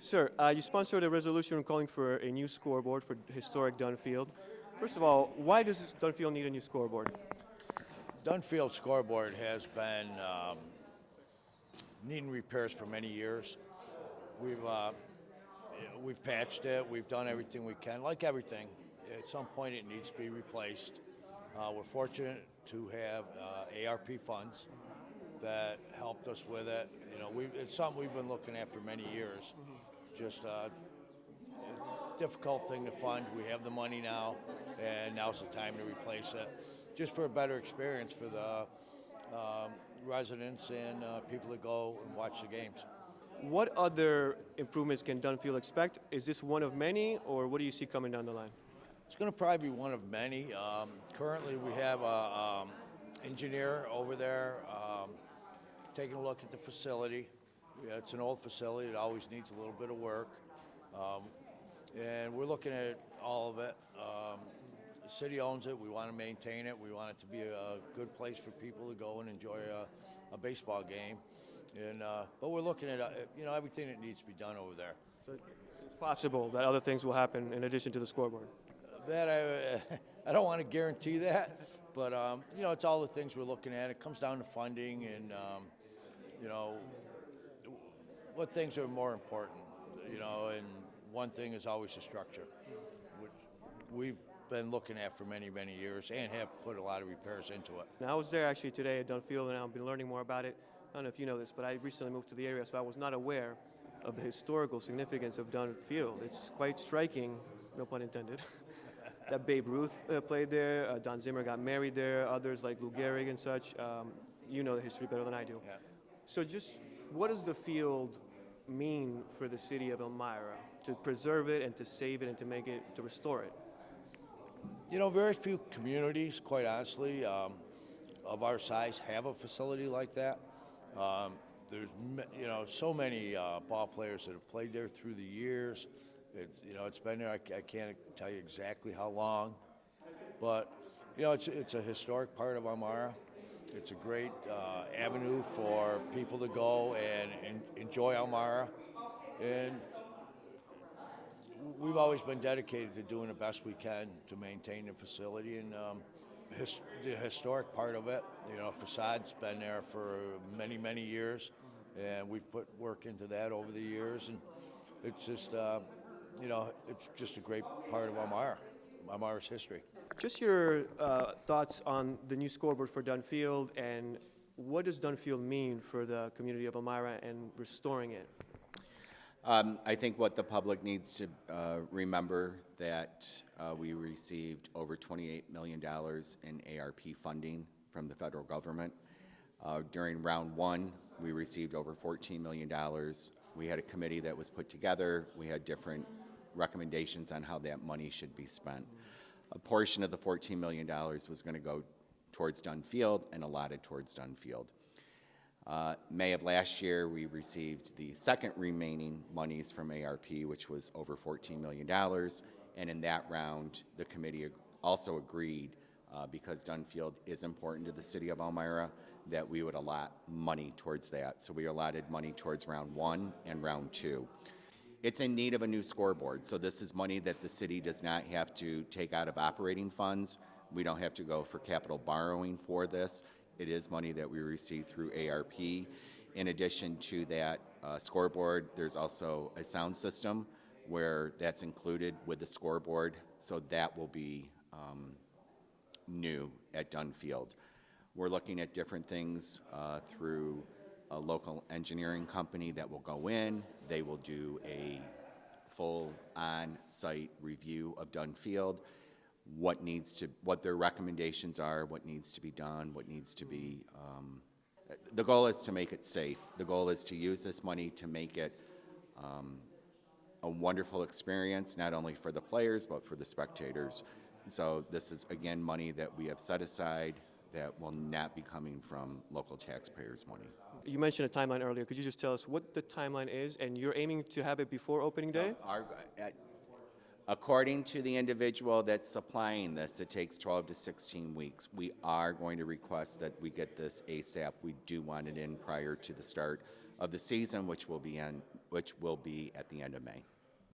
Sir, you sponsored a resolution calling for a new scoreboard for historic Dunn Field. First of all, why does Dunn Field need a new scoreboard? Dunn Field scoreboard has been needing repairs for many years. We've patched it. We've done everything we can. Like everything, at some point it needs to be replaced. We're fortunate to have ARP funds that helped us with it. You know, it's something we've been looking at for many years. Just a difficult thing to fund. We have the money now, and now's the time to replace it, just for a better experience for the residents and people that go and watch the games. What other improvements can Dunn Field expect? Is this one of many, or what do you see coming down the line? It's going to probably be one of many. Currently, we have an engineer over there taking a look at the facility. Yeah, it's an old facility. It always needs a little bit of work. And we're looking at all of it. The city owns it. We want to maintain it. We want it to be a good place for people to go and enjoy a baseball game. And but we're looking at everything that needs to be done over there. So it's possible that other things will happen in addition to the scoreboard. That I don't want to guarantee that, but it's all the things we're looking at. It comes down to funding and what things are more important. And one thing is always the structure, which we've been looking at for many, many years and have put a lot of repairs into it. Now, I was there actually today at Dunn Field, and I've been learning more about it. I don't know if you know this, but I recently moved to the area, so I was not aware of the historical significance of Dunn Field. It's quite striking, no pun intended, that Babe Ruth played there, Don Zimmer got married there, others like Lou Gehrig and such. You know the history better than I do. Yeah. So just what does the field mean for the city of Elmira to preserve it and to save it and to restore it? Very few communities, quite honestly, of our size have a facility like that. There's so many ball players that have played there through the years. It's been there. I can't tell you exactly how long, but it's a historic part of Elmira. It's a great avenue for people to go and enjoy Elmira, and we've always been dedicated to doing the best we can to maintain the facility and the historic part of it. Facade's been there for many, many years, and we've put work into that over the years, and it's just it's just a great part of Elmira's history. Just your thoughts on the new scoreboard for Dunn Field, and what does Dunn Field mean for the community of Elmira and restoring it? I think what the public needs to remember that we received over $28 million in ARP funding from the federal government. During round one, we received over $14 million. We had a committee that was put together. We had different recommendations on how that money should be spent. A portion of the $14 million was going to go towards Dunn Field and allotted towards Dunn Field. May of last year, we received the second remaining monies from ARP, which was over $14 million. And in that round, the committee also agreed, because Dunn Field is important to the city of Elmira, that we would allot money towards that. So we allotted money towards round one and round two. It's in need of a new scoreboard. So this is money that the city does not have to take out of operating funds. We don't have to go for capital borrowing for this. It is money that we receive through ARP. In addition to that scoreboard, there's also a sound system where that's included with the scoreboard, so that will be new at Dunn Field. We're looking at different things through a local engineering company that will go in. They will do a full on-site review of Dunn Field, what their recommendations are, what needs to be done, what needs to be. The goal is to make it safe. The goal is to use this money to make it a wonderful experience, not only for the players, but for the spectators. So this is, again, money that we have set aside that will not be coming from local taxpayers' money. You mentioned a timeline earlier. Could you just tell us what the timeline is, and you're aiming to have it before opening day? According to the individual that's supplying this, it takes 12 to 16 weeks. We are going to request that we get this ASAP. We do want it in prior to the start of the season, which will be on which will be at the end of May.